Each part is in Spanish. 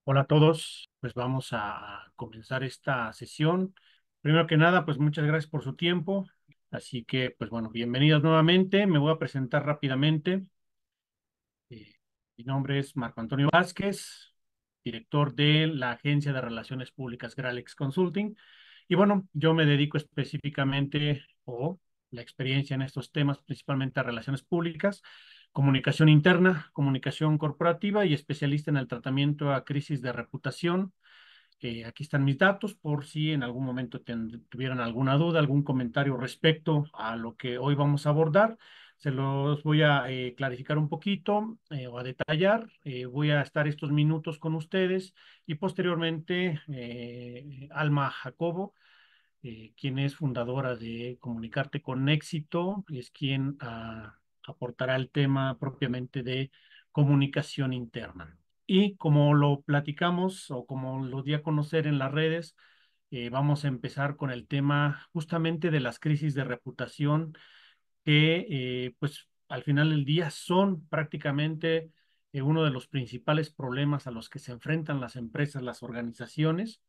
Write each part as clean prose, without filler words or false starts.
Hola a todos, pues vamos a comenzar esta sesión. Primero que nada, pues muchas gracias por su tiempo. Así que, pues bueno, bienvenidos nuevamente. Me voy a presentar rápidamente. Eh, Mi nombre es Marco Antonio Vázquez, director de la Agencia de Relaciones Públicas Gralex Consulting. Y bueno, yo me dedico específicamente o la experiencia en estos temas, principalmente a relaciones públicas, comunicación interna, comunicación corporativa y especialista en el tratamiento a crisis de reputación. Aquí están mis datos por si en algún momento tuvieran alguna duda, algún comentario respecto a lo que hoy vamos a abordar. Se los voy a clarificar un poquito o a detallar. Voy a estar estos minutos con ustedes y posteriormente Alma Jacobo, quien es fundadora de Comunicarte con Éxito, es quien aportará el tema propiamente de comunicación interna. Y como lo platicamos o como lo di a conocer en las redes, vamos a empezar con el tema justamente de las crisis de reputación que pues al final del día son prácticamente uno de los principales problemas a los que se enfrentan las empresas, las organizaciones.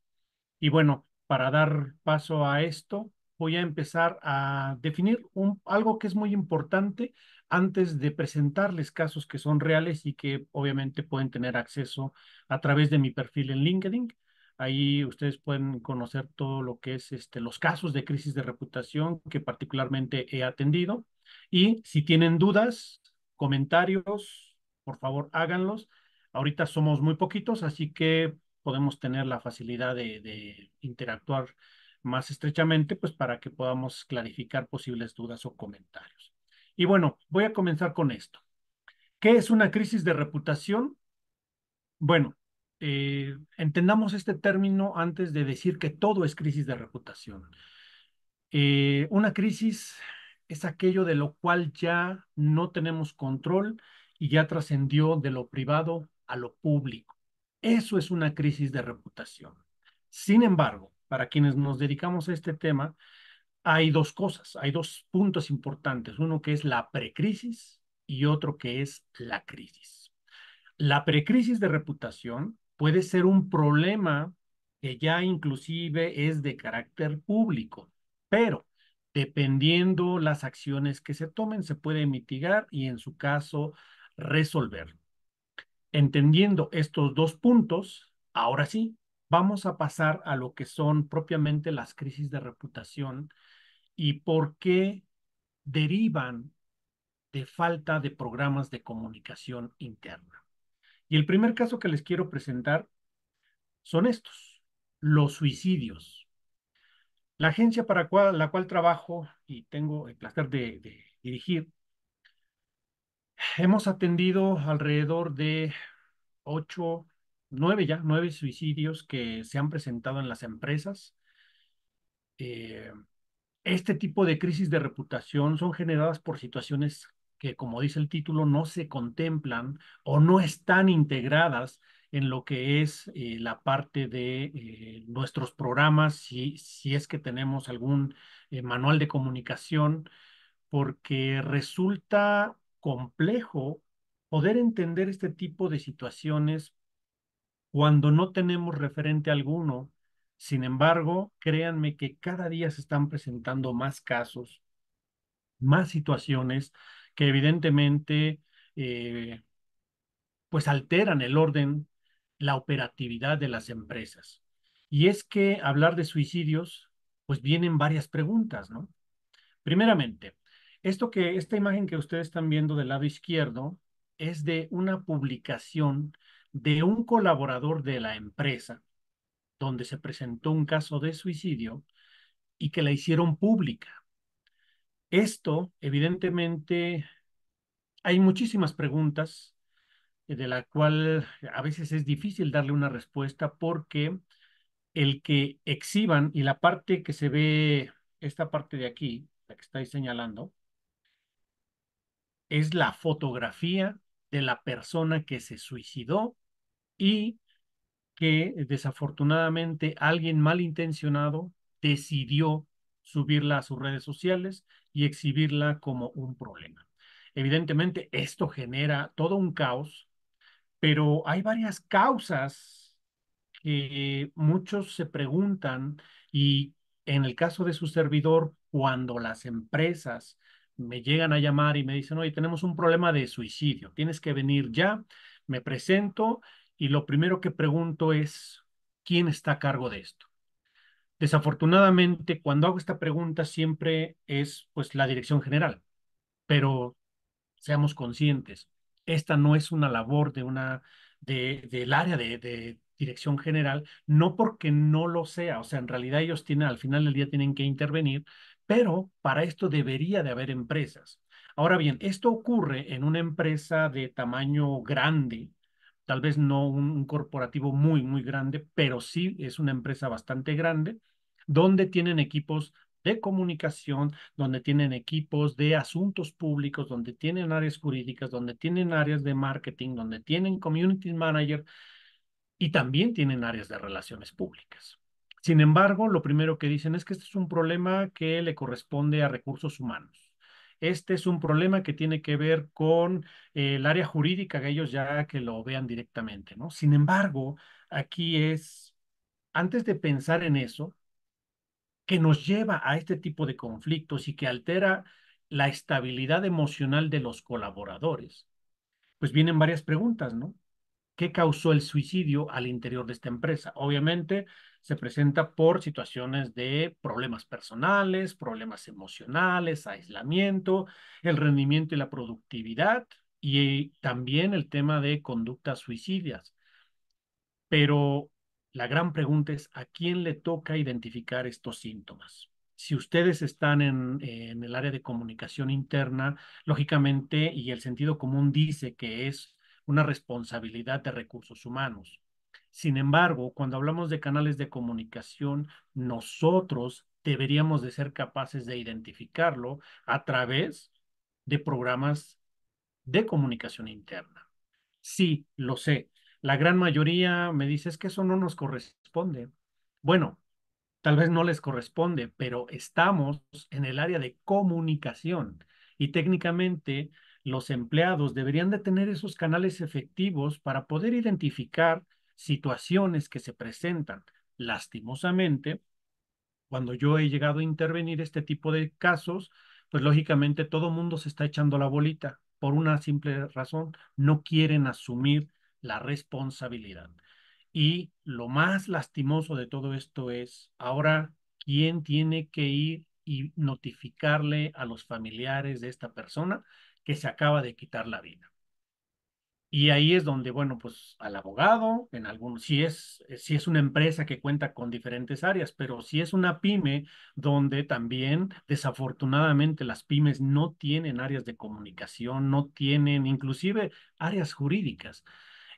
Y bueno, para dar paso a esto, voy a empezar a definir algo que es muy importante antes de presentarles casos que son reales y que obviamente pueden tener acceso a través de mi perfil en LinkedIn. Ahí ustedes pueden conocer todo lo que es los casos de crisis de reputación que particularmente he atendido. Y si tienen dudas, comentarios, por favor háganlos. Ahorita somos muy poquitos, así que podemos tener la facilidad de interactuar más estrechamente, pues para que podamos clarificar posibles dudas o comentarios. Y bueno, voy a comenzar con esto. ¿Qué es una crisis de reputación? Bueno, entendamos este término antes de decir que todo es crisis de reputación. Una crisis es aquello de lo cual ya no tenemos control y ya trascendió de lo privado a lo público. Eso es una crisis de reputación. Sin embargo, para quienes nos dedicamos a este tema, hay dos cosas, hay dos puntos importantes. Uno que es la precrisis y otro que es la crisis. La precrisis de reputación puede ser un problema que ya inclusive es de carácter público, pero dependiendo las acciones que se tomen, se puede mitigar y en su caso resolver. Entendiendo estos dos puntos, ahora sí, vamos a pasar a lo que son propiamente las crisis de reputación y por qué derivan de falta de programas de comunicación interna. Y el primer caso que les quiero presentar son estos, los suicidios. La agencia para la cual trabajo y tengo el placer de dirigir, hemos atendido alrededor de ocho, nueve suicidios que se han presentado en las empresas. Eh, Este tipo de crisis de reputación son generadas por situaciones que, como dice el título, no se contemplan o no están integradas en lo que es la parte de nuestros programas, si es que tenemos algún manual de comunicación, porque resulta complejo poder entender este tipo de situaciones cuando no tenemos referente alguno. Sin embargo, créanme que cada día se están presentando más casos, más situaciones que evidentemente eh, pues alteran el orden, la operatividad de las empresas. Y es que hablar de suicidios, pues vienen varias preguntas, ¿no? Primeramente, esta imagen que ustedes están viendo del lado izquierdo es de una publicación de un colaborador de la empresa donde se presentó un caso de suicidio y que la hicieron pública. Esto, evidentemente, hay muchísimas preguntas de la cual a veces es difícil darle una respuesta porque el que exhiban y la parte que se ve, esta parte de aquí, la que estáis señalando, es la fotografía de la persona que se suicidó y que desafortunadamente alguien malintencionado decidió subirla a sus redes sociales y exhibirla como un problema. Evidentemente, esto genera todo un caos, pero hay varias causas que muchos se preguntan y en el caso de su servidor, cuando las empresas me llegan a llamar y me dicen, oye, tenemos un problema de suicidio, tienes que venir ya, me presento y lo primero que pregunto es, ¿quién está a cargo de esto? Desafortunadamente, cuando hago esta pregunta siempre es pues la dirección general, pero seamos conscientes, esta no es una labor del área de dirección general, no porque no lo sea, o sea, en realidad ellos tienen, al final del día tienen que intervenir, pero para esto debería de haber empresas. Ahora bien, esto ocurre en una empresa de tamaño grande, tal vez no un corporativo muy, muy grande, pero sí es una empresa bastante grande, donde tienen equipos de comunicación, donde tienen equipos de asuntos públicos, donde tienen áreas jurídicas, donde tienen áreas de marketing, donde tienen community manager y también tienen áreas de relaciones públicas. Sin embargo, lo primero que dicen es que este es un problema que le corresponde a recursos humanos. Este es un problema que tiene que ver con el área jurídica, que ellos ya que lo vean directamente, ¿no? Sin embargo, aquí es, antes de pensar en eso, que nos lleva a este tipo de conflictos y que altera la estabilidad emocional de los colaboradores, pues vienen varias preguntas, ¿no? ¿Qué causó el suicidio al interior de esta empresa? Obviamente se presenta por situaciones de problemas personales, problemas emocionales, aislamiento, el rendimiento y la productividad y también el tema de conductas suicidas. Pero la gran pregunta es, ¿a quién le toca identificar estos síntomas? Si ustedes están en el área de comunicación interna, lógicamente, y el sentido común dice que es una responsabilidad de recursos humanos. Sin embargo, cuando hablamos de canales de comunicación, nosotros deberíamos de ser capaces de identificarlo a través de programas de comunicación interna. Sí, lo sé. La gran mayoría me dice es que eso no nos corresponde. Bueno, tal vez no les corresponde, pero estamos en el área de comunicación y técnicamente los empleados deberían de tener esos canales efectivos para poder identificar situaciones que se presentan. Lastimosamente, cuando yo he llegado a intervenir este tipo de casos, pues lógicamente todo mundo se está echando la bolita por una simple razón, no quieren asumir la responsabilidad. Y lo más lastimoso de todo esto es ahora quién tiene que ir y notificarle a los familiares de esta persona que se acaba de quitar la vida. Y ahí es donde, bueno, pues al abogado, en algunos, si es una empresa que cuenta con diferentes áreas, pero si es una pyme donde también desafortunadamente las pymes no tienen áreas de comunicación, no tienen inclusive áreas jurídicas.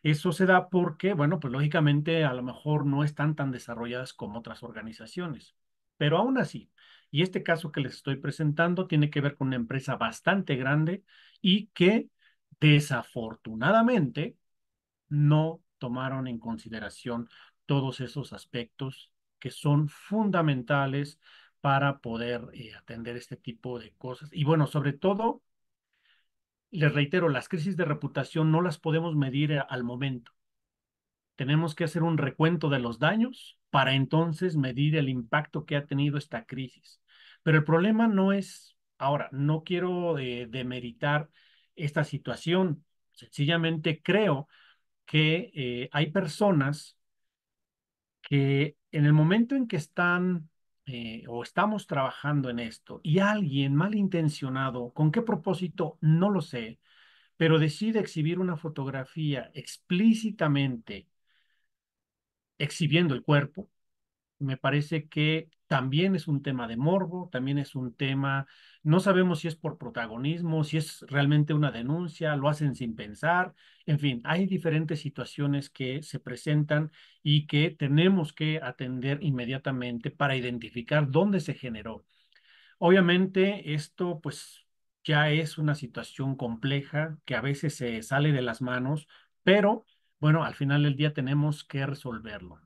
Eso se da porque, bueno, pues lógicamente a lo mejor no están tan desarrolladas como otras organizaciones, pero aún así, y este caso que les estoy presentando tiene que ver con una empresa bastante grande y que desafortunadamente no tomaron en consideración todos esos aspectos que son fundamentales para poder atender este tipo de cosas. Y bueno, sobre todo, les reitero, las crisis de reputación no las podemos medir al momento. Tenemos que hacer un recuento de los daños para entonces medir el impacto que ha tenido esta crisis. Pero el problema no es, ahora, no quiero demeritar esta situación. Sencillamente creo que hay personas que en el momento en que están o estamos trabajando en esto y alguien malintencionado, ¿con qué propósito? No lo sé, pero decide exhibir una fotografía explícitamente exhibiendo el cuerpo, me parece que también es un tema de morbo, también es un tema, no sabemos si es por protagonismo, si es realmente una denuncia, lo hacen sin pensar, en fin, hay diferentes situaciones que se presentan y que tenemos que atender inmediatamente para identificar dónde se generó. Obviamente esto pues ya es una situación compleja que a veces se sale de las manos, pero bueno, al final del día tenemos que resolverlo.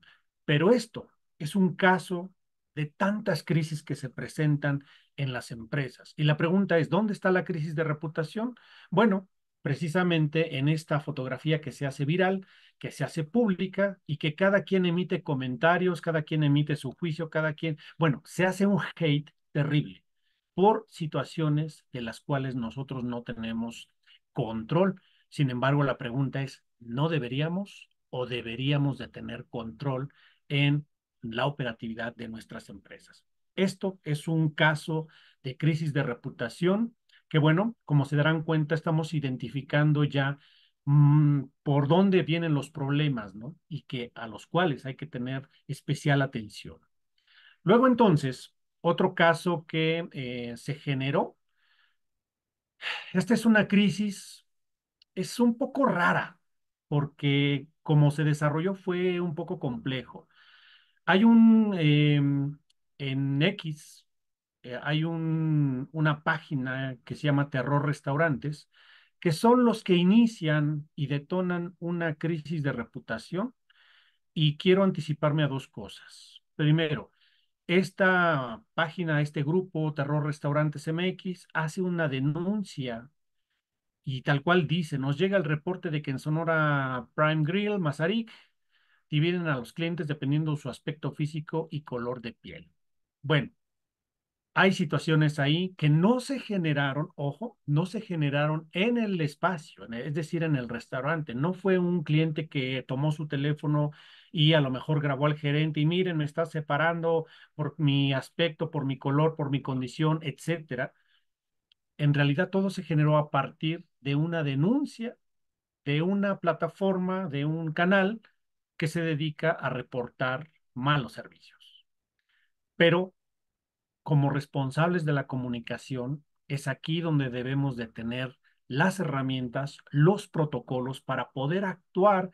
Pero esto es un caso de tantas crisis que se presentan en las empresas. Y la pregunta es, ¿dónde está la crisis de reputación? Bueno, precisamente en esta fotografía que se hace viral, que se hace pública y que cada quien emite comentarios, cada quien emite su juicio, cada quien, bueno, se hace un hate terrible por situaciones de las cuales nosotros no tenemos control. Sin embargo, la pregunta es, ¿no deberíamos o deberíamos de tener control en la operatividad de nuestras empresas? Esto es un caso de crisis de reputación que, bueno, como se darán cuenta, estamos identificando ya por dónde vienen los problemas, ¿no? Y que a los cuales hay que tener especial atención. Luego, entonces, otro caso que se generó, esta es una crisis, es un poco rara, porque como se desarrolló fue un poco complejo. Hay en X, hay una página que se llama Terror Restaurantes, que son los que inician y detonan una crisis de reputación. Y quiero anticiparme a dos cosas. Primero, esta página, este grupo Terror Restaurantes MX hace una denuncia y tal cual dice, nos llega el reporte de que en Sonora Prime Grill, Mazarik, dividen a los clientes dependiendo de su aspecto físico y color de piel. Bueno, hay situaciones ahí que no se generaron, ojo, no se generaron en el espacio, es decir, en el restaurante. No fue un cliente que tomó su teléfono y a lo mejor grabó al gerente y miren, me está separando por mi aspecto, por mi color, por mi condición, etcétera. En realidad todo se generó a partir de una denuncia de una plataforma, de un canal que se dedica a reportar malos servicios. Pero como responsables de la comunicación, es aquí donde debemos de tener las herramientas, los protocolos para poder actuar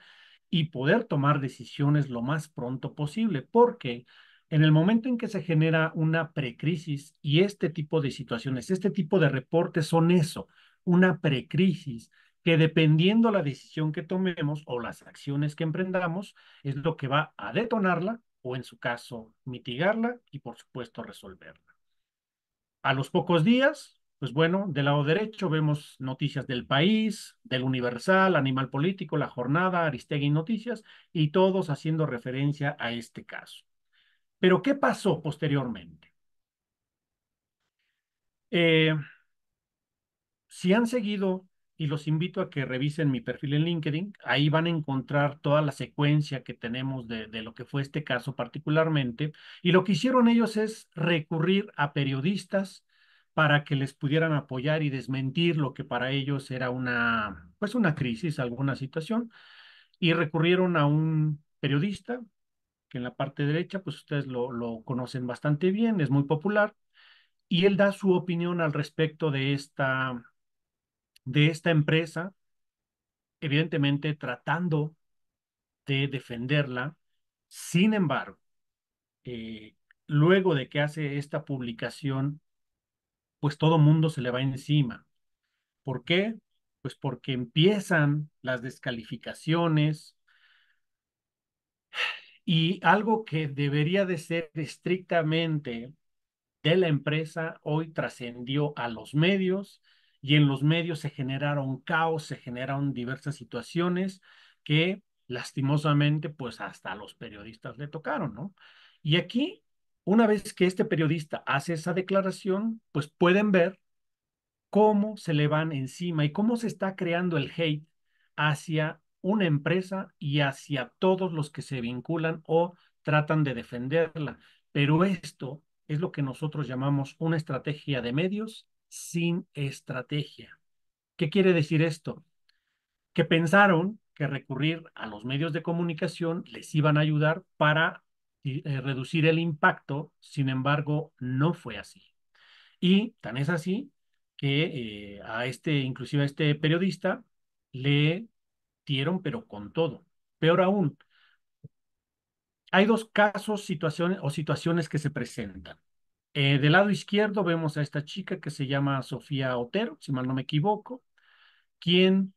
y poder tomar decisiones lo más pronto posible, porque en el momento en que se genera una precrisis y este tipo de situaciones, este tipo de reportes son eso, una precrisis que dependiendo la decisión que tomemos o las acciones que emprendamos, es lo que va a detonarla o en su caso mitigarla y por supuesto resolverla. A los pocos días, pues bueno, del lado derecho vemos noticias del País, del Universal, Animal Político, La Jornada, Aristegui Noticias, y todos haciendo referencia a este caso. Pero, ¿qué pasó posteriormente? Eh, si han seguido, y los invito a que revisen mi perfil en LinkedIn, ahí van a encontrar toda la secuencia que tenemos de lo que fue este caso particularmente. Y lo que hicieron ellos es recurrir a periodistas para que les pudieran apoyar y desmentir lo que para ellos era una, pues una crisis, alguna situación. Y recurrieron a un periodista que en la parte derecha, pues ustedes lo conocen bastante bien, es muy popular, y él da su opinión al respecto de esta empresa, evidentemente tratando de defenderla. Sin embargo, eh, luego de que hace esta publicación, pues todo mundo se le va encima. ¿Por qué? Pues porque empiezan las descalificaciones y algo que debería de ser estrictamente de la empresa hoy trascendió a los medios y en los medios se generaron caos, se generaron diversas situaciones que lastimosamente pues hasta a los periodistas le tocaron, ¿no? Y aquí, una vez que este periodista hace esa declaración, pues pueden ver cómo se le van encima y cómo se está creando el hate hacia una empresa y hacia todos los que se vinculan o tratan de defenderla. Pero esto es lo que nosotros llamamos una estrategia de medios sin estrategia. ¿Qué quiere decir esto? Que pensaron que recurrir a los medios de comunicación les iban a ayudar para reducir el impacto, sin embargo, no fue así. Y tan es así que inclusive a este periodista, le dieron, pero con todo. Peor aún, hay dos casos, situaciones o situaciones que se presentan. Del lado izquierdo vemos a esta chica que se llama Sofía Otero, si mal no me equivoco, quien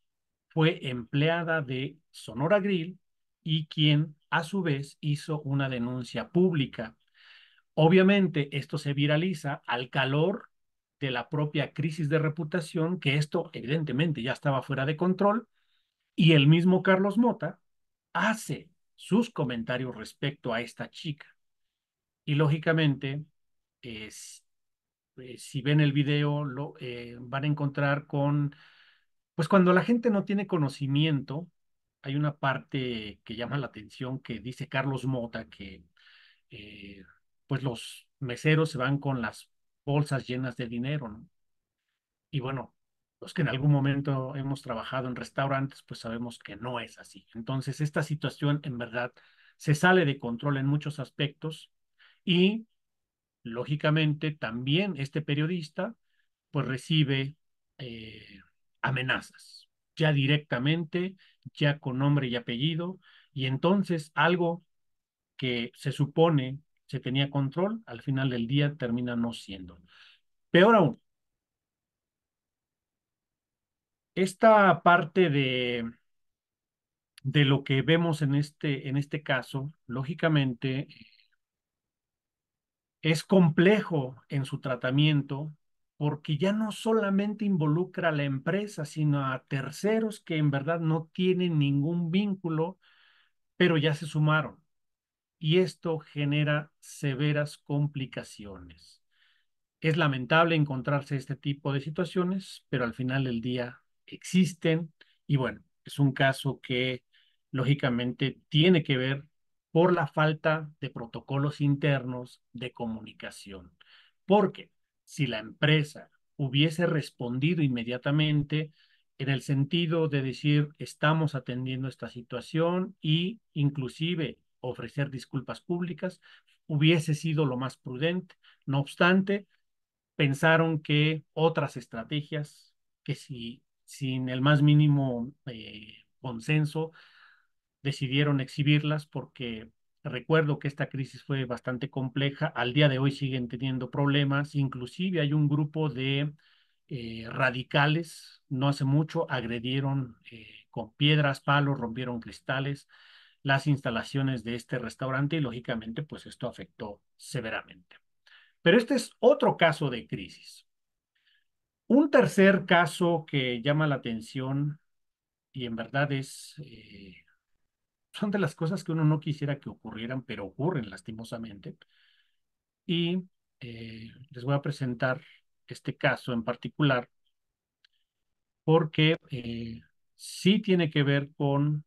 fue empleada de Sonora Grill y quien a su vez hizo una denuncia pública. Obviamente esto se viraliza al calor de la propia crisis de reputación, que esto evidentemente ya estaba fuera de control, y el mismo Carlos Mota hace sus comentarios respecto a esta chica. Y lógicamente, es, si ven el video, van a encontrar con, pues cuando la gente no tiene conocimiento, hay una parte que llama la atención que dice Carlos Mota que eh, pues los meseros se van con las bolsas llenas de dinero, ¿no? Y bueno, los que en algún momento hemos trabajado en restaurantes, pues sabemos que no es así. Entonces, esta situación en verdad se sale de control en muchos aspectos y, lógicamente, también este periodista, pues recibe eh, amenazas, ya directamente, ya con nombre y apellido, y entonces algo que se supone se tenía control, al final del día termina no siendo. Peor aún, esta parte de lo que vemos en este caso, lógicamente, es complejo en su tratamiento porque ya no solamente involucra a la empresa, sino a terceros que en verdad no tienen ningún vínculo, pero ya se sumaron. Y esto genera severas complicaciones. Es lamentable encontrarse este tipo de situaciones, pero al final del día existen y bueno, es un caso que lógicamente tiene que ver por la falta de protocolos internos de comunicación. Porque si la empresa hubiese respondido inmediatamente en el sentido de decir estamos atendiendo esta situación y inclusive ofrecer disculpas públicas, hubiese sido lo más prudente. No obstante, pensaron que otras estrategias, que si sin el más mínimo consenso, decidieron exhibirlas porque recuerdo que esta crisis fue bastante compleja. Al día de hoy siguen teniendo problemas. Inclusive hay un grupo de radicales, no hace mucho, agredieron con piedras, palos, rompieron cristales las instalaciones de este restaurante y lógicamente pues esto afectó severamente. Pero este es otro caso de crisis. Un tercer caso que llama la atención y en verdad son de las cosas que uno no quisiera que ocurrieran, pero ocurren lastimosamente. Y les voy a presentar este caso en particular porque sí tiene que ver con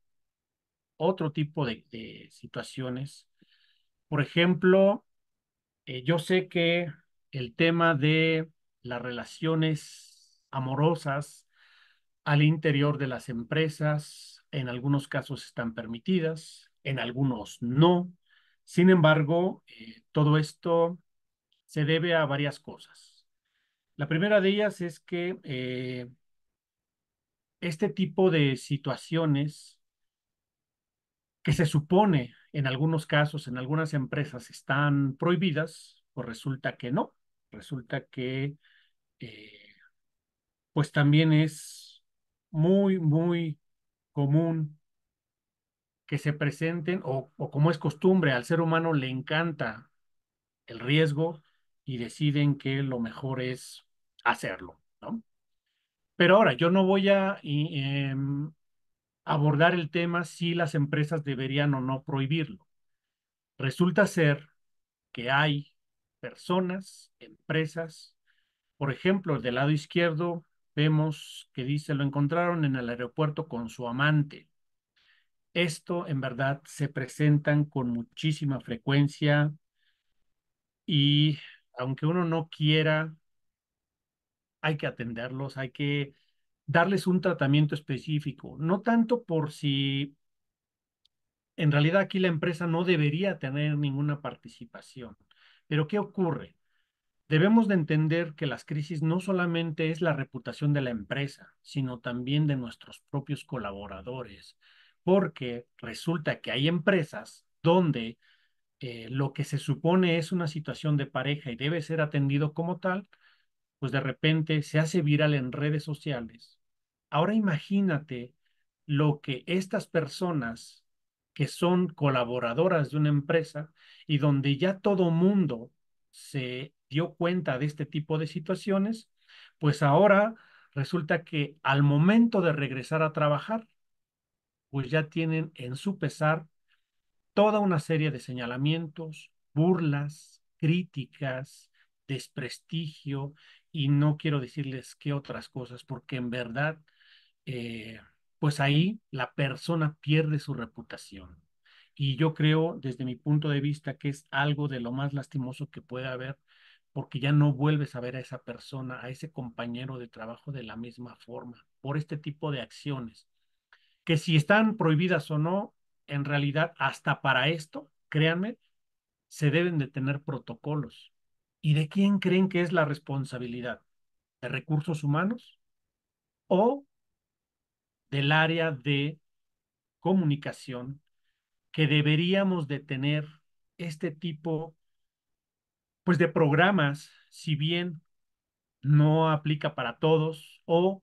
otro tipo de situaciones. Por ejemplo, yo sé que el tema de las relaciones amorosas al interior de las empresas, en algunos casos están permitidas, en algunos no. Sin embargo, todo esto se debe a varias cosas. La primera de ellas es que este tipo de situaciones que se supone en algunos casos, en algunas empresas están prohibidas, pues resulta que no. Resulta que eh, pues también es muy, muy común que se presenten o como es costumbre, al ser humano le encanta el riesgo y deciden que lo mejor es hacerlo, ¿no? Pero ahora, yo no voy a abordar el tema si las empresas deberían o no prohibirlo. Resulta ser que hay personas, empresas, por ejemplo, del lado izquierdo vemos que dice lo encontraron en el aeropuerto con su amante. Esto en verdad se presentan con muchísima frecuencia y aunque uno no quiera, hay que atenderlos, hay que darles un tratamiento específico, no tanto por si en realidad aquí la empresa no debería tener ninguna participación. Pero ¿qué ocurre? Debemos de entender que las crisis no solamente es la reputación de la empresa, sino también de nuestros propios colaboradores, porque resulta que hay empresas donde lo que se supone es una situación de pareja y debe ser atendido como tal, pues de repente se hace viral en redes sociales. Ahora imagínate lo que estas personas que son colaboradoras de una empresa y donde ya todo mundo se dio cuenta de este tipo de situaciones, pues ahora resulta que al momento de regresar a trabajar, pues ya tienen en su pesar toda una serie de señalamientos, burlas, críticas, desprestigio, y no quiero decirles qué otras cosas, porque en verdad, eh, pues ahí la persona pierde su reputación. Y yo creo, desde mi punto de vista, que es algo de lo más lastimoso que puede haber, porque ya no vuelves a ver a esa persona, a ese compañero de trabajo de la misma forma, por este tipo de acciones que si están prohibidas o no, en realidad hasta para esto, créanme, se deben de tener protocolos. ¿Y de quién creen que es la responsabilidad? ¿De recursos humanos o del área de comunicación que deberíamos de tener este tipo, pues, de programas, si bien no aplica para todos o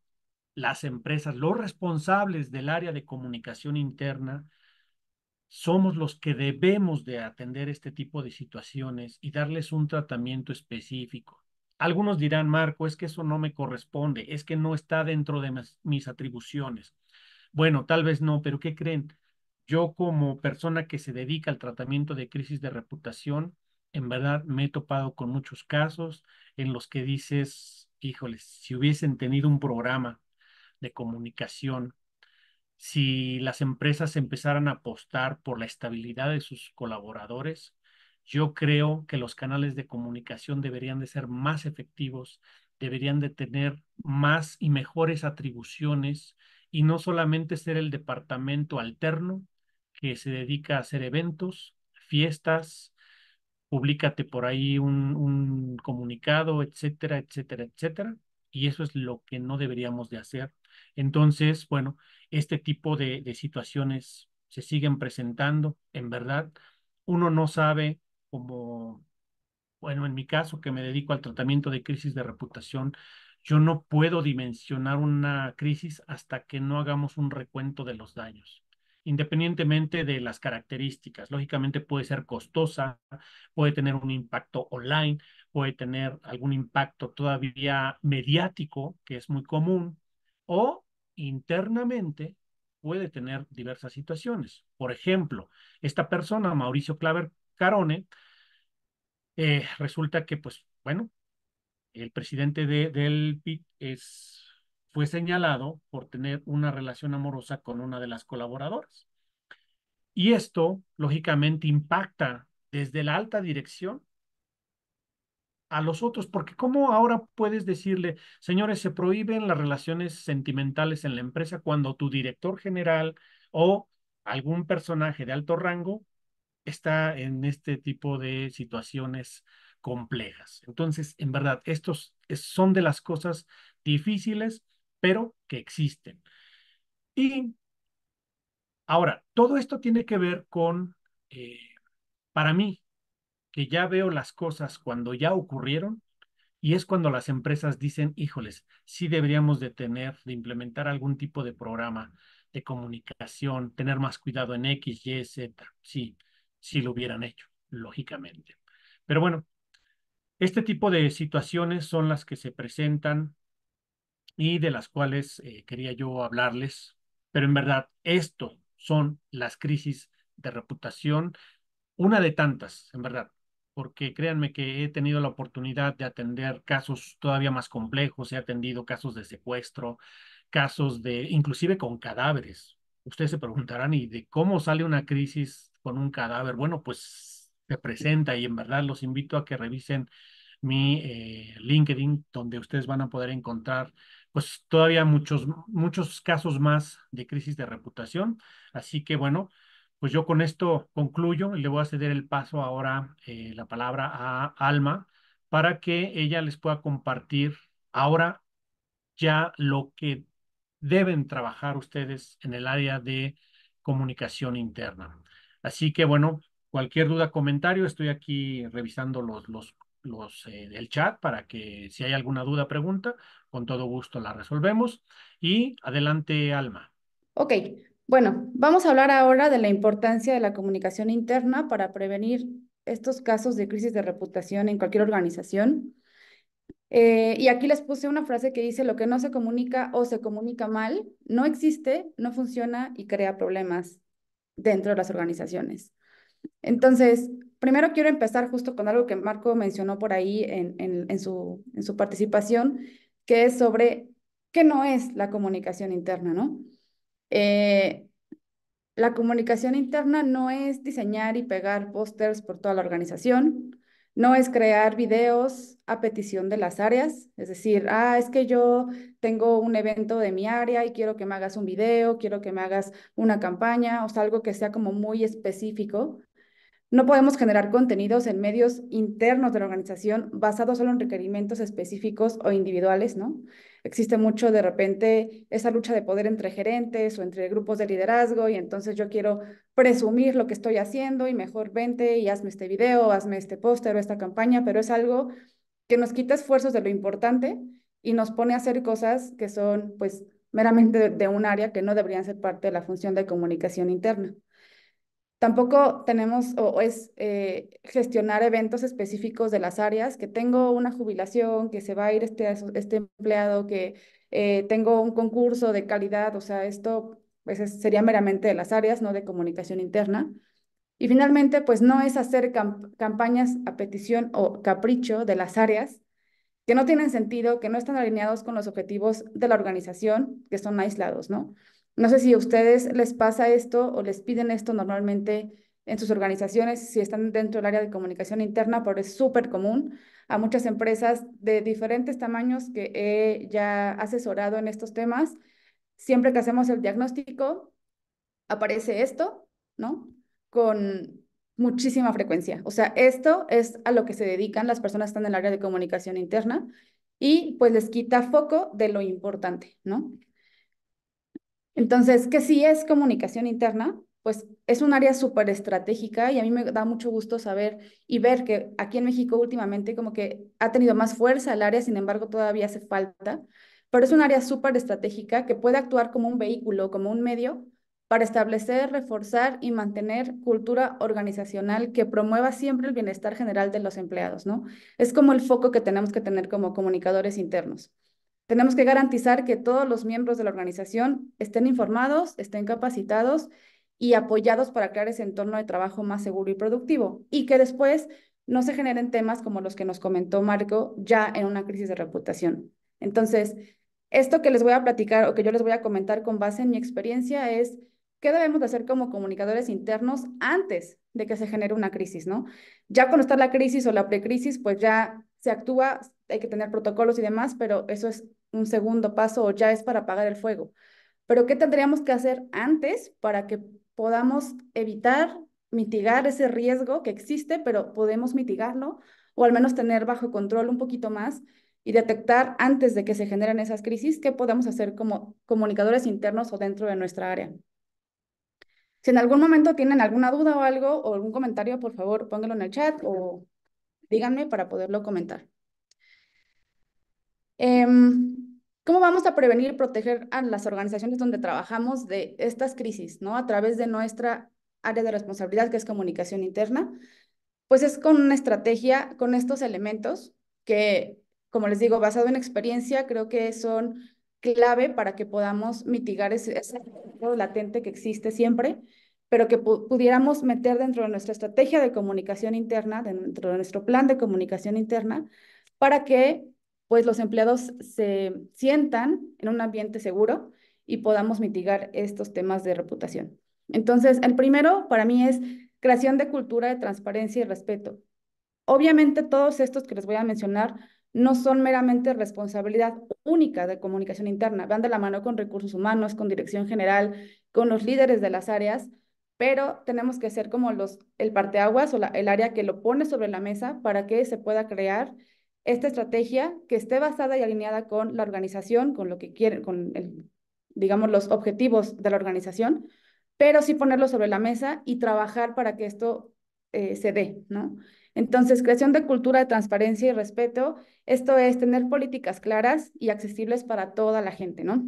las empresas, los responsables del área de comunicación interna somos los que debemos de atender este tipo de situaciones y darles un tratamiento específico. Algunos dirán, Marco, es que eso no me corresponde, es que no está dentro de mis atribuciones. Bueno, tal vez no, pero ¿qué creen? Yo como persona que se dedica al tratamiento de crisis de reputación, en verdad me he topado con muchos casos en los que dices, híjoles, si hubiesen tenido un programa de comunicación, si las empresas empezaran a apostar por la estabilidad de sus colaboradores, yo creo que los canales de comunicación deberían de ser más efectivos, deberían de tener más y mejores atribuciones y no solamente ser el departamento alterno que se dedica a hacer eventos, fiestas, públicate por ahí un comunicado, etcétera, etcétera, etcétera. Y eso es lo que no deberíamos de hacer. Entonces, bueno, este tipo de situaciones se siguen presentando, en verdad. Uno no sabe cómo, bueno, en mi caso, que me dedico al tratamiento de crisis de reputación, yo no puedo dimensionar una crisis hasta que no hagamos un recuento de los daños, independientemente de las características. Lógicamente puede ser costosa, puede tener un impacto online, puede tener algún impacto todavía mediático, que es muy común, o internamente puede tener diversas situaciones. Por ejemplo, esta persona, Mauricio Claver Carone, resulta que, pues, bueno, el presidente del PIC fue señalado por tener una relación amorosa con una de las colaboradoras. Y esto, lógicamente, impacta desde la alta dirección a los otros, porque ¿cómo ahora puedes decirle, señores, se prohíben las relaciones sentimentales en la empresa cuando tu director general o algún personaje de alto rango está en este tipo de situaciones complejas? Entonces, en verdad, son de las cosas difíciles, pero que existen. Y ahora, todo esto tiene que ver con, eh, para mí, que ya veo las cosas cuando ya ocurrieron, y es cuando las empresas dicen, híjoles, sí deberíamos de implementar algún tipo de programa de comunicación, tener más cuidado en X, Y, Z. Sí, sí lo hubieran hecho, lógicamente. Pero bueno, este tipo de situaciones son las que se presentan y de las cuales quería yo hablarles. Pero en verdad, esto son las crisis de reputación, una de tantas, en verdad, porque créanme que he tenido la oportunidad de atender casos todavía más complejos, he atendido casos de secuestro, casos de, inclusive con cadáveres. Ustedes se preguntarán, ¿y de cómo sale una crisis con un cadáver? Bueno, pues se presenta y en verdad los invito a que revisen mi LinkedIn, donde ustedes van a poder encontrar pues todavía muchos casos más de crisis de reputación. Así que bueno, pues yo con esto concluyo y le voy a ceder el paso ahora, la palabra a Alma, para que ella les pueda compartir ahora ya lo que deben trabajar ustedes en el área de comunicación interna. Así que bueno, cualquier duda, comentario, estoy aquí revisando el chat para que si hay alguna duda, pregunta, con todo gusto la resolvemos. Y adelante, Alma. Ok, bueno, vamos a hablar ahora de la importancia de la comunicación interna para prevenir estos casos de crisis de reputación en cualquier organización. Y aquí les puse una frase que dice, lo que no se comunica o se comunica mal, no existe, no funciona y crea problemas dentro de las organizaciones. Entonces, primero quiero empezar justo con algo que Marco mencionó por ahí en su participación, que es sobre qué no es la comunicación interna, ¿no? Eh, la comunicación interna no es diseñar y pegar pósters por toda la organización, no es crear videos a petición de las áreas, es decir, es que yo tengo un evento de mi área y quiero que me hagas un video, quiero que me hagas una campaña, o sea, algo que sea como muy específico. No podemos generar contenidos en medios internos de la organización basados solo en requerimientos específicos o individuales, ¿no? Existe mucho de repente esa lucha de poder entre gerentes o entre grupos de liderazgo y entonces yo quiero presumir lo que estoy haciendo y mejor vente y hazme este video, hazme este póster o esta campaña, pero es algo que nos quita esfuerzos de lo importante y nos pone a hacer cosas que son pues meramente de un área que no deberían ser parte de la función de comunicación interna. Tampoco tenemos o es gestionar eventos específicos de las áreas, que tengo una jubilación, que se va a ir este empleado, que tengo un concurso de calidad, o sea, esto pues, sería meramente de las áreas, no de comunicación interna. Y finalmente, pues no es hacer campañas a petición o capricho de las áreas, que no tienen sentido, que no están alineados con los objetivos de la organización, que son aislados, ¿no? No sé si a ustedes les pasa esto o les piden esto normalmente en sus organizaciones, si están dentro del área de comunicación interna, pero es súper común a muchas empresas de diferentes tamaños que he ya asesorado en estos temas. Siempre que hacemos el diagnóstico, aparece esto, ¿no? Con muchísima frecuencia. O sea, esto es a lo que se dedican las personas que están en el área de comunicación interna y pues les quita foco de lo importante, ¿no? Entonces, ¿qué sí es comunicación interna? Pues es un área súper estratégica y a mí me da mucho gusto saber y ver que aquí en México últimamente como que ha tenido más fuerza el área, sin embargo todavía hace falta, pero es un área súper estratégica que puede actuar como un vehículo, como un medio para establecer, reforzar y mantener cultura organizacional que promueva siempre el bienestar general de los empleados, ¿no? Es como el foco que tenemos que tener como comunicadores internos. Tenemos que garantizar que todos los miembros de la organización estén informados, estén capacitados y apoyados para crear ese entorno de trabajo más seguro y productivo y que después no se generen temas como los que nos comentó Marco ya en una crisis de reputación. Entonces, esto que les voy a platicar o que yo les voy a comentar con base en mi experiencia es qué debemos de hacer como comunicadores internos antes de que se genere una crisis, ¿no? Ya cuando está la crisis o la precrisis, pues ya se actúa, hay que tener protocolos y demás, pero eso es un segundo paso o ya es para apagar el fuego. Pero ¿qué tendríamos que hacer antes para que podamos evitar, mitigar ese riesgo que existe, pero podemos mitigarlo o al menos tener bajo control un poquito más y detectar antes de que se generen esas crisis qué podemos hacer como comunicadores internos o dentro de nuestra área? Si en algún momento tienen alguna duda o algo o algún comentario, por favor, pónganlo en el chat o díganme para poderlo comentar. ¿Cómo vamos a prevenir y proteger a las organizaciones donde trabajamos de estas crisis, ¿no? A través de nuestra área de responsabilidad, que es comunicación interna. Pues es con una estrategia, con estos elementos que, como les digo, basado en experiencia, creo que son clave para que podamos mitigar ese riesgo latente que existe siempre, pero que pudiéramos meter dentro de nuestra estrategia de comunicación interna, dentro de nuestro plan de comunicación interna, para que pues los empleados se sientan en un ambiente seguro y podamos mitigar estos temas de reputación. Entonces, el primero para mí es creación de cultura de transparencia y respeto. Obviamente, todos estos que les voy a mencionar no son meramente responsabilidad única de comunicación interna, van de la mano con recursos humanos, con dirección general, con los líderes de las áreas, pero tenemos que ser como el parteaguas o el área que lo pone sobre la mesa para que se pueda crear esta estrategia que esté basada y alineada con la organización, con lo que quieren, digamos, los objetivos de la organización, pero sí ponerlo sobre la mesa y trabajar para que esto se dé, ¿no? Entonces, creación de cultura de transparencia y respeto, esto es tener políticas claras y accesibles para toda la gente, ¿no?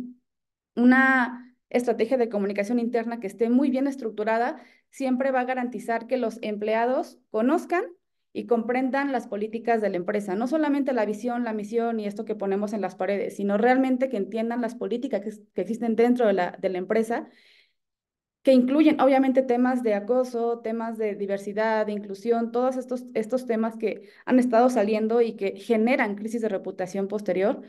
Una estrategia de comunicación interna que esté muy bien estructurada siempre va a garantizar que los empleados conozcan y comprendan las políticas de la empresa, no solamente la visión, la misión y esto que ponemos en las paredes, sino realmente que entiendan las políticas que existen dentro de la empresa, que incluyen obviamente temas de acoso, temas de diversidad, de inclusión, todos estos temas que han estado saliendo y que generan crisis de reputación posterior.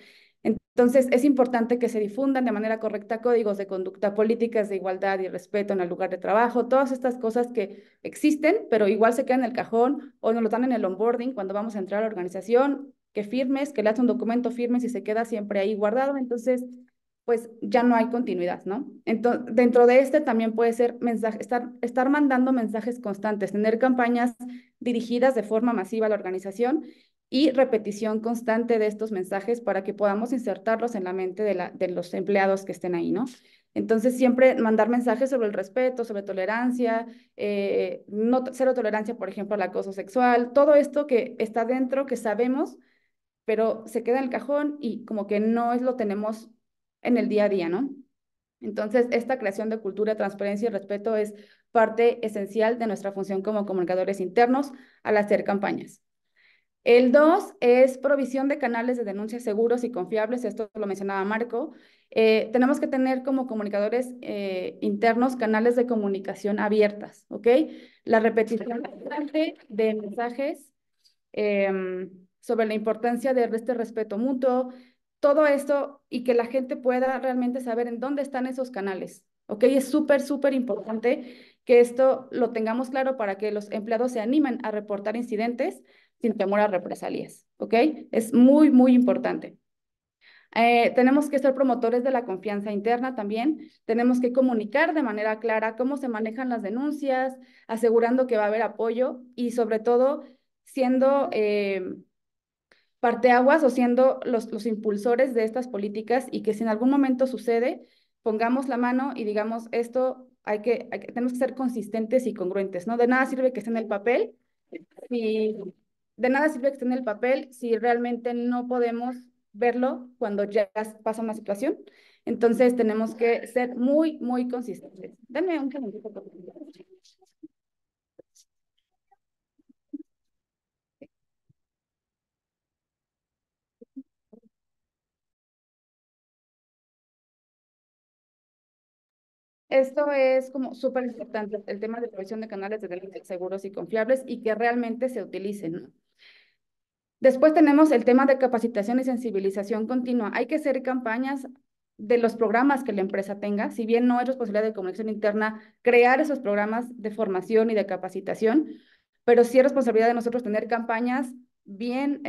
Entonces, es importante que se difundan de manera correcta códigos de conducta, políticas de igualdad y respeto en el lugar de trabajo, todas estas cosas que existen, pero igual se quedan en el cajón o nos lo dan en el onboarding cuando vamos a entrar a la organización, que firmes, que le hagas un documento, firmes y se queda siempre ahí guardado. Entonces, pues ya no hay continuidad, ¿no? Entonces, dentro de este también puede ser mensaje, estar mandando mensajes constantes, tener campañas dirigidas de forma masiva a la organización y repetición constante de estos mensajes para que podamos insertarlos en la mente de los empleados que estén ahí, ¿no? Entonces, siempre mandar mensajes sobre el respeto, sobre tolerancia, no, cero tolerancia, por ejemplo, al acoso sexual, todo esto que está dentro, que sabemos, pero se queda en el cajón y como que no es lo tenemos en el día a día, ¿no? Entonces, esta creación de cultura, transparencia y respeto es parte esencial de nuestra función como comunicadores internos al hacer campañas. El 2 es provisión de canales de denuncia seguros y confiables, esto lo mencionaba Marco. Tenemos que tener como comunicadores internos canales de comunicación abiertas, ¿ok? La repetición constante de mensajes sobre la importancia de este respeto mutuo, todo esto y que la gente pueda realmente saber en dónde están esos canales, ¿ok? Es súper, súper importante que esto lo tengamos claro para que los empleados se animen a reportar incidentes sin temor a represalias, ¿ok? Es muy, muy importante. Tenemos que ser promotores de la confianza interna también. Tenemos que comunicar de manera clara cómo se manejan las denuncias, asegurando que va a haber apoyo y sobre todo siendo parteaguas o siendo los impulsores de estas políticas y que si en algún momento sucede, pongamos la mano y digamos esto, tenemos que ser consistentes y congruentes, ¿no? De nada sirve que esté en el papel si de nada sirve que esté en el papel si realmente no podemos verlo cuando ya pasa una situación. Entonces tenemos que ser muy, muy consistentes. Dame un segundito, por favor. Esto es como súper importante, el tema de provisión de canales de denuncia seguros y confiables y que realmente se utilicen, ¿no? Después tenemos el tema de capacitación y sensibilización continua. Hay que hacer campañas de los programas que la empresa tenga, si bien no es responsabilidad de comunicación interna crear esos programas de formación y de capacitación, pero sí es responsabilidad de nosotros tener campañas bien,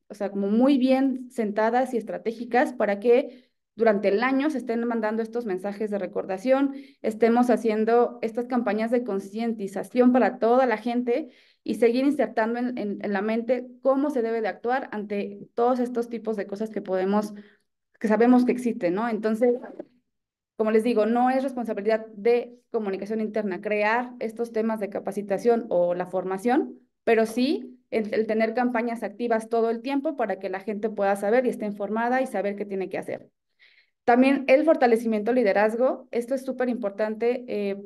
o sea, como muy bien sentadas y estratégicas para que durante el año se estén mandando estos mensajes de recordación, estemos haciendo estas campañas de concientización para toda la gente y seguir insertando en la mente cómo se debe de actuar ante todos estos tipos de cosas que podemos, que sabemos que existen, ¿no? Entonces, como les digo, no es responsabilidad de comunicación interna crear estos temas de capacitación o la formación, pero sí el tener campañas activas todo el tiempo para que la gente pueda saber y esté informada y saber qué tiene que hacer. También el fortalecimiento del liderazgo, esto es súper importante,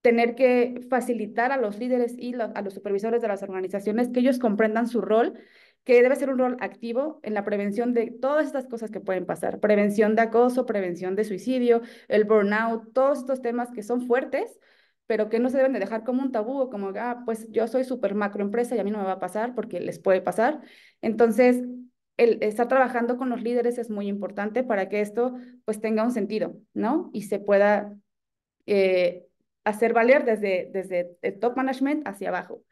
tener que facilitar a los líderes y a los supervisores de las organizaciones que ellos comprendan su rol, que debe ser un rol activo en la prevención de todas estas cosas que pueden pasar, prevención de acoso, prevención de suicidio, el burnout, todos estos temas que son fuertes, pero que no se deben de dejar como un tabú o como, pues yo soy súper macroempresa y a mí no me va a pasar porque les puede pasar. Entonces, el estar trabajando con los líderes es muy importante para que esto pues tenga un sentido, ¿no? Y se pueda eh, hacer valer desde el top management hacia abajo.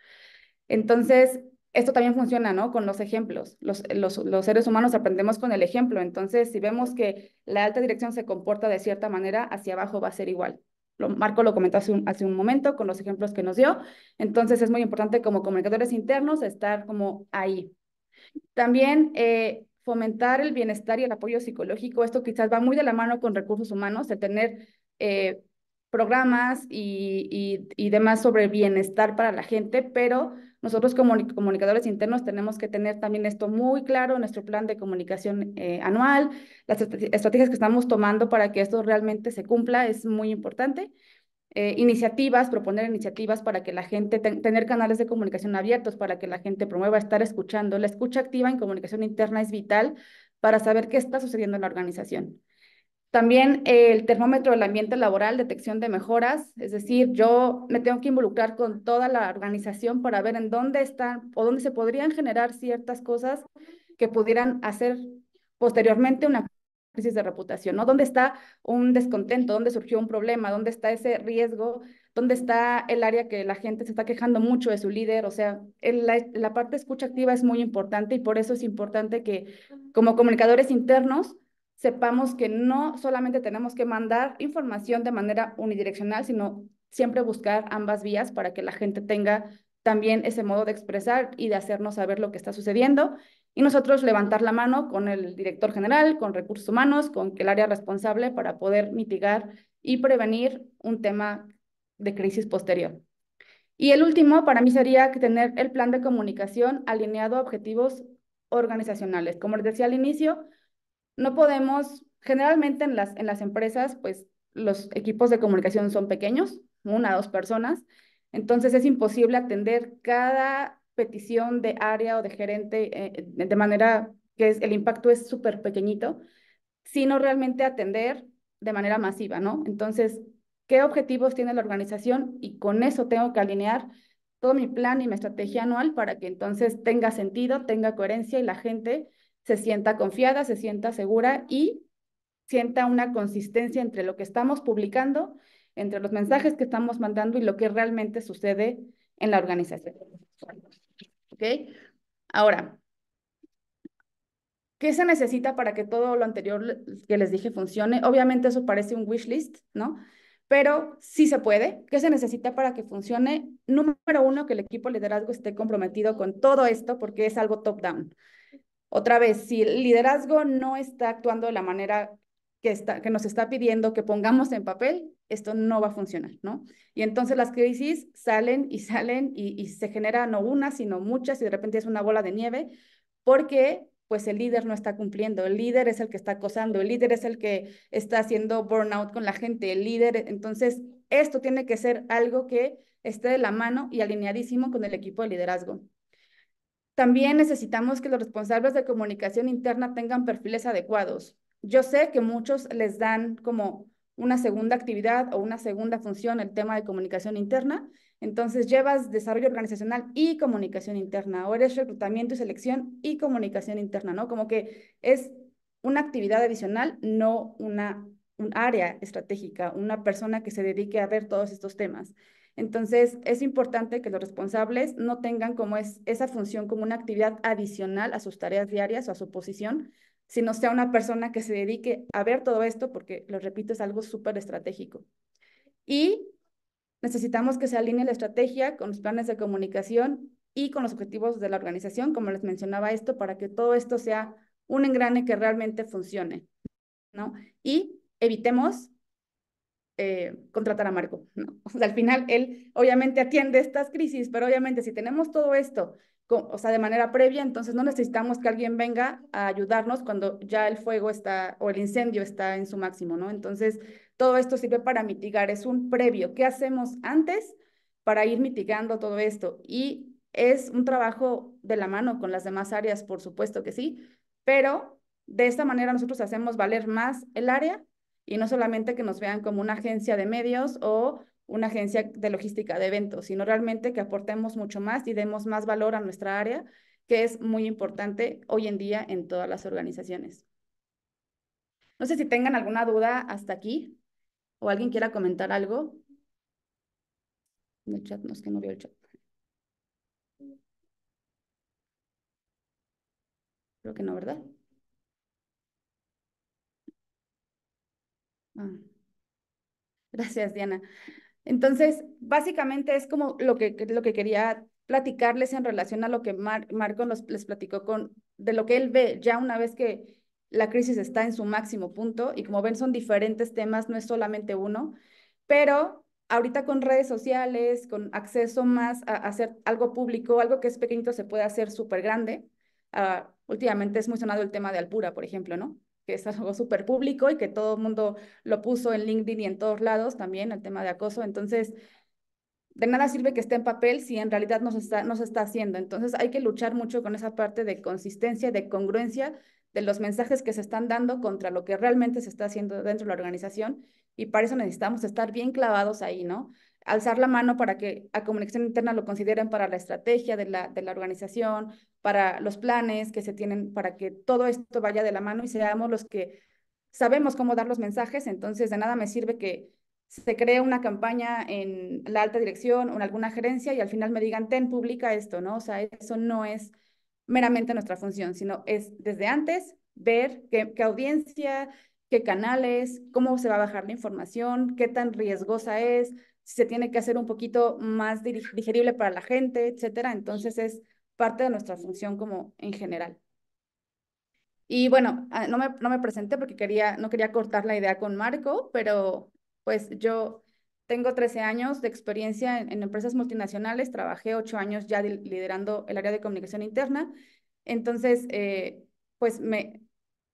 Entonces, esto también funciona, ¿no? Con los ejemplos. Los seres humanos aprendemos con el ejemplo. Entonces, si vemos que la alta dirección se comporta de cierta manera, hacia abajo va a ser igual. Marco lo comentó hace un momento con los ejemplos que nos dio. Entonces, es muy importante como comunicadores internos estar como ahí. También fomentar el bienestar y el apoyo psicológico. Esto quizás va muy de la mano con recursos humanos, de tener programas y demás sobre bienestar para la gente, pero nosotros como comunicadores internos tenemos que tener también esto muy claro en nuestro plan de comunicación anual, las estrategias que estamos tomando para que esto realmente se cumpla es muy importante. Iniciativas, proponer iniciativas para que la gente, tener canales de comunicación abiertos para que la gente promueva estar escuchando. La escucha activa en comunicación interna es vital para saber qué está sucediendo en la organización. También el termómetro del ambiente laboral, detección de mejoras, es decir, yo me tengo que involucrar con toda la organización para ver en dónde están o dónde se podrían generar ciertas cosas que pudieran hacer posteriormente una crisis de reputación, ¿no? ¿Dónde está un descontento? ¿Dónde surgió un problema? ¿Dónde está ese riesgo? ¿Dónde está el área que la gente se está quejando mucho de su líder? O sea, la parte escucha activa es muy importante y por eso es importante que como comunicadores internos sepamos que no solamente tenemos que mandar información de manera unidireccional, sino siempre buscar ambas vías para que la gente tenga también ese modo de expresar y de hacernos saber lo que está sucediendo. Y nosotros levantar la mano con el director general, con recursos humanos, con el área responsable para poder mitigar y prevenir un tema de crisis posterior. Y el último para mí sería que tener el plan de comunicación alineado a objetivos organizacionales. Como les decía al inicio, no podemos, generalmente en las empresas, pues los equipos de comunicación son pequeños, una o dos personas, entonces es imposible atender cada petición de área o de gerente de manera que el impacto es súper pequeñito, sino realmente atender de manera masiva, ¿no? Entonces, ¿qué objetivos tiene la organización? Y con eso tengo que alinear todo mi plan y mi estrategia anual para que entonces tenga sentido, tenga coherencia y la gente se sienta confiada, se sienta segura y sienta una consistencia entre lo que estamos publicando, entre los mensajes que estamos mandando y lo que realmente sucede en la organización. ¿Ok? Ahora, ¿qué se necesita para que todo lo anterior que les dije funcione? Obviamente eso parece un wish list, ¿no? Pero sí se puede. ¿Qué se necesita para que funcione? Número uno, que el equipo de liderazgo esté comprometido con todo esto porque es algo top-down. Otra vez, si el liderazgo no está actuando de la manera que nos está pidiendo que pongamos en papel, esto no va a funcionar, ¿no? Y entonces las crisis salen y salen y se generan no una, sino muchas y de repente es una bola de nieve porque pues el líder no está cumpliendo, el líder es el que está acosando, el líder es el que está haciendo burnout con la gente, el líder, entonces esto tiene que ser algo que esté de la mano y alineadísimo con el equipo de liderazgo. También necesitamos que los responsables de comunicación interna tengan perfiles adecuados. Yo sé que muchos les dan como una segunda actividad o una segunda función el tema de comunicación interna. Entonces llevas desarrollo organizacional y comunicación interna o eres reclutamiento y selección y comunicación interna, ¿no? Como que es una actividad adicional, no un área estratégica, una persona que se dedique a ver todos estos temas. Entonces, es importante que los responsables no tengan como esa función como una actividad adicional a sus tareas diarias o a su posición, sino sea una persona que se dedique a ver todo esto, porque, lo repito, es algo súper estratégico. Y necesitamos que se alinee la estrategia con los planes de comunicación y con los objetivos de la organización, como les mencionaba esto, para que todo esto sea un engrane que realmente funcione, ¿no? Y evitemos contratar a Marco, ¿no? O sea, al final él obviamente atiende estas crisis, pero obviamente si tenemos todo esto, o sea, de manera previa, entonces no necesitamos que alguien venga a ayudarnos cuando ya el fuego está o el incendio está en su máximo, ¿no? Entonces, todo esto sirve para mitigar, es un previo. ¿Qué hacemos antes para ir mitigando todo esto? Y es un trabajo de la mano con las demás áreas, por supuesto que sí, pero de esta manera nosotros hacemos valer más el área y no solamente que nos vean como una agencia de medios o una agencia de logística de eventos, sino realmente que aportemos mucho más y demos más valor a nuestra área, que es muy importante hoy en día en todas las organizaciones. No sé si tengan alguna duda hasta aquí o alguien quiera comentar algo. En el chat, no es que no veo el chat. Creo que no, ¿verdad? Ah, gracias, Diana. Entonces, básicamente es como lo que quería platicarles en relación a lo que Marco les platicó de lo que él ve ya una vez que la crisis está en su máximo punto y como ven son diferentes temas, no es solamente uno. Pero ahorita con redes sociales, con acceso más a hacer algo público, algo que es pequeñito se puede hacer súper grande. Últimamente es muy sonado el tema de Alpura, por ejemplo, ¿no? Que es algo súper público y que todo el mundo lo puso en LinkedIn y en todos lados también, el tema de acoso. Entonces, de nada sirve que esté en papel si en realidad no se está haciendo. Entonces hay que luchar mucho con esa parte de consistencia, de congruencia de los mensajes que se están dando contra lo que realmente se está haciendo dentro de la organización y para eso necesitamos estar bien clavados ahí, ¿no? Alzar la mano para que a comunicación interna lo consideren para la estrategia de la organización, para los planes que se tienen, para que todo esto vaya de la mano y seamos los que sabemos cómo dar los mensajes, entonces de nada me sirve que se cree una campaña en la alta dirección o en alguna gerencia y al final me digan, ten, publica esto, ¿no? O sea, eso no es meramente nuestra función, sino es desde antes ver qué audiencia, qué canales, cómo se va a bajar la información, qué tan riesgosa es, si se tiene que hacer un poquito más digerible para la gente, etcétera. Entonces es parte de nuestra función como en general. Y bueno, no me presenté porque no quería cortar la idea con Marco, pero pues yo tengo 13 años de experiencia en empresas multinacionales, trabajé 8 años ya liderando el área de comunicación interna, entonces, pues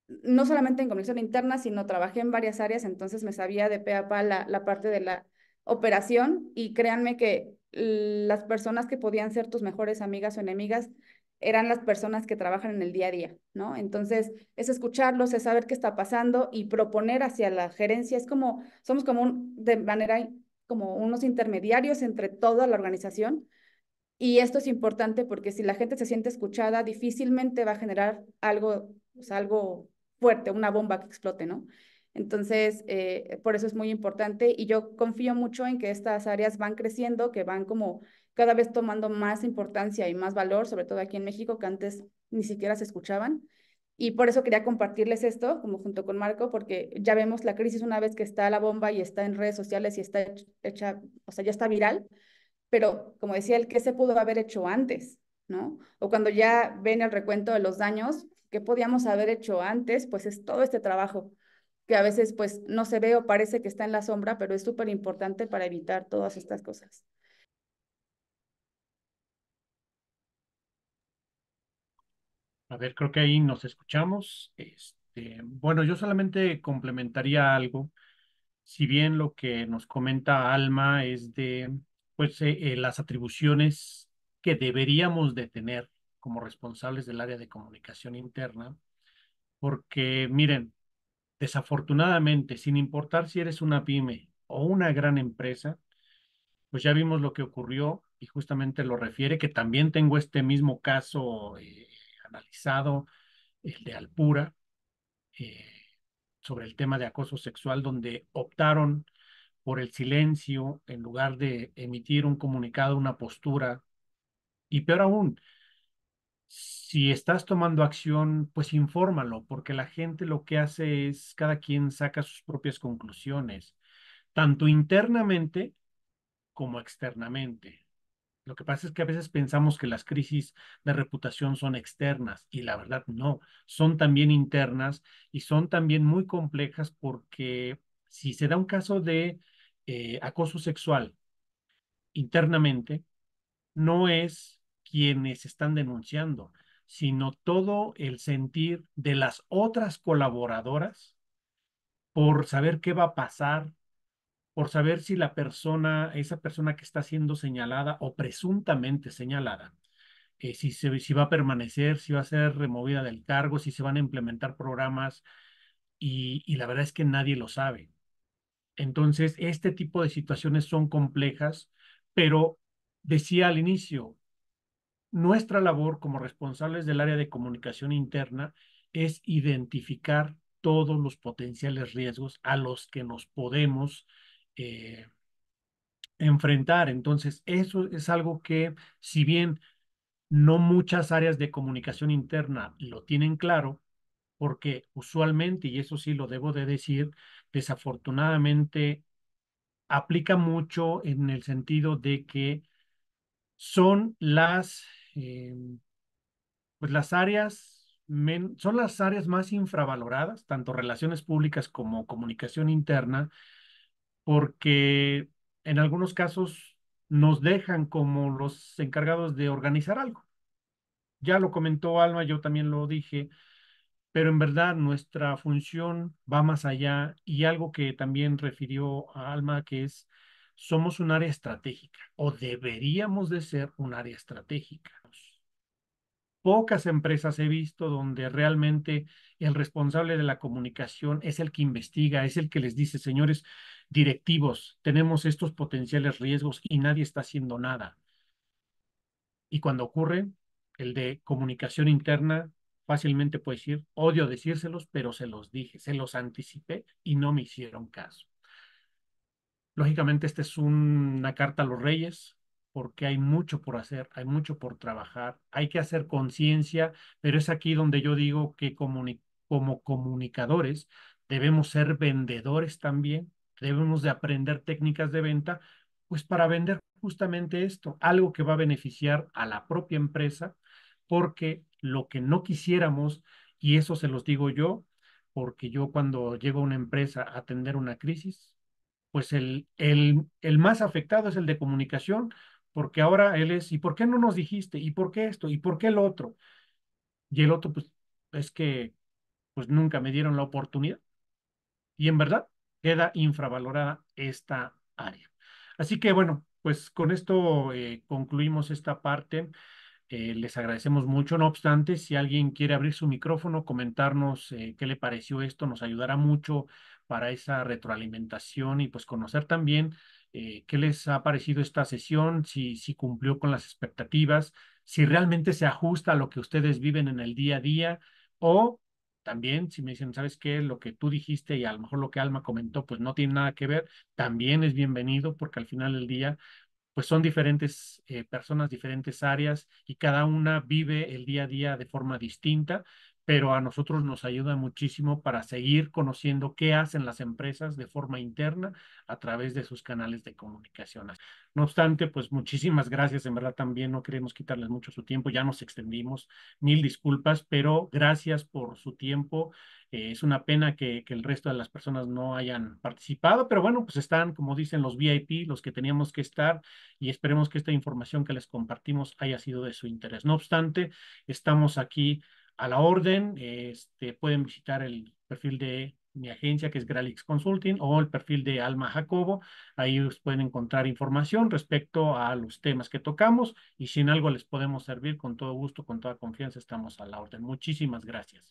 no solamente en comunicación interna, sino trabajé en varias áreas, entonces me sabía de pe a pa la parte de la operación y créanme que las personas que podían ser tus mejores amigas o enemigas eran las personas que trabajan en el día a día, ¿no? Entonces, es escucharlos, es saber qué está pasando y proponer hacia la gerencia. Es como, somos como de manera, como unos intermediarios entre toda la organización y esto es importante porque si la gente se siente escuchada, difícilmente va a generar algo, o sea, algo fuerte, una bomba que explote, ¿no? Entonces, por eso es muy importante y yo confío mucho en que estas áreas van creciendo, que van como cada vez tomando más importancia y más valor, sobre todo aquí en México, que antes ni siquiera se escuchaban. Y por eso quería compartirles esto, como junto con Marco, porque ya vemos la crisis una vez que está la bomba y está en redes sociales y está hecha, o sea, ya está viral, pero como decía él, ¿qué se pudo haber hecho antes? ¿No? O cuando ya ven el recuento de los daños, ¿qué podíamos haber hecho antes? Pues es todo este trabajo que a veces pues no se ve o parece que está en la sombra, pero es súper importante para evitar todas estas cosas. A ver, creo que ahí nos escuchamos. Bueno, yo solamente complementaría algo. Si bien lo que nos comenta Alma es de, pues, las atribuciones que deberíamos de tener como responsables del área de comunicación interna, porque miren, desafortunadamente, sin importar si eres una pyme o una gran empresa, pues ya vimos lo que ocurrió y justamente lo refiere, que también tengo este mismo caso analizado, el de Alpura, eh, sobre el tema de acoso sexual, donde optaron por el silencio en lugar de emitir un comunicado, una postura. Y peor aún, si estás tomando acción, pues infórmalo, porque la gente lo que hace es cada quien saca sus propias conclusiones, tanto internamente como externamente. Lo que pasa es que a veces pensamos que las crisis de reputación son externas y la verdad no, son también internas y son también muy complejas porque si se da un caso de acoso sexual internamente, no es quienes están denunciando, sino todo el sentir de las otras colaboradoras por saber qué va a pasar, por saber si la persona, esa persona que está siendo señalada o presuntamente señalada, si va a permanecer, si va a ser removida del cargo, si se van a implementar programas y la verdad es que nadie lo sabe. Entonces, este tipo de situaciones son complejas, pero decía al inicio, nuestra labor como responsables del área de comunicación interna es identificar todos los potenciales riesgos a los que nos podemos eh, enfrentar. Entonces, eso es algo que, si bien no muchas áreas de comunicación interna lo tienen claro, porque usualmente, y eso sí lo debo de decir, desafortunadamente aplica mucho en el sentido de que son eh, pues son las áreas más infravaloradas, tanto relaciones públicas como comunicación interna, porque en algunos casos nos dejan como los encargados de organizar algo. Ya lo comentó Alma, yo también lo dije, pero en verdad nuestra función va más allá y algo que también refirió a Alma, que es, somos un área estratégica o deberíamos de ser un área estratégica. Pocas empresas he visto donde realmente el responsable de la comunicación es el que investiga, es el que les dice, señores directivos, tenemos estos potenciales riesgos y nadie está haciendo nada. Y cuando ocurre, el de comunicación interna, fácilmente puede decir, odio decírselos, pero se los dije, se los anticipé y no me hicieron caso. Lógicamente, esta es una carta a los reyes, porque hay mucho por hacer, hay mucho por trabajar, hay que hacer conciencia, pero es aquí donde yo digo que como comunicadores debemos ser vendedores también, debemos de aprender técnicas de venta, pues para vender justamente esto, algo que va a beneficiar a la propia empresa, porque lo que no quisiéramos, y eso se los digo yo, porque yo cuando llego a una empresa a atender una crisis, pues el más afectado es el de comunicación, porque ahora él es, ¿y por qué no nos dijiste? ¿Y por qué esto? ¿Y por qué el otro? Y el otro, pues, es que pues nunca me dieron la oportunidad. Y en verdad queda infravalorada esta área. Así que bueno, pues con esto concluimos esta parte. Les agradecemos mucho. No obstante, si alguien quiere abrir su micrófono, comentarnos qué le pareció esto, nos ayudará mucho para esa retroalimentación y pues conocer también qué les ha parecido esta sesión, si cumplió con las expectativas, si realmente se ajusta a lo que ustedes viven en el día a día o también si me dicen, ¿sabes qué? Lo que tú dijiste y a lo mejor lo que Alma comentó, pues no tiene nada que ver, también es bienvenido porque al final del día pues son diferentes personas, diferentes áreas y cada una vive el día a día de forma distinta, pero a nosotros nos ayuda muchísimo para seguir conociendo qué hacen las empresas de forma interna a través de sus canales de comunicación. No obstante, pues muchísimas gracias, en verdad también no queremos quitarles mucho su tiempo, ya nos extendimos, mil disculpas, pero gracias por su tiempo. Es una pena que el resto de las personas no hayan participado, pero bueno, pues están, como dicen, los VIP, los que teníamos que estar y esperemos que esta información que les compartimos haya sido de su interés. No obstante, estamos aquí a la orden. Pueden visitar el perfil de mi agencia, que es Gralix Consulting, o el perfil de Alma Jacobo. Ahí pueden encontrar información respecto a los temas que tocamos y si en algo les podemos servir, con todo gusto, con toda confianza, estamos a la orden. Muchísimas gracias.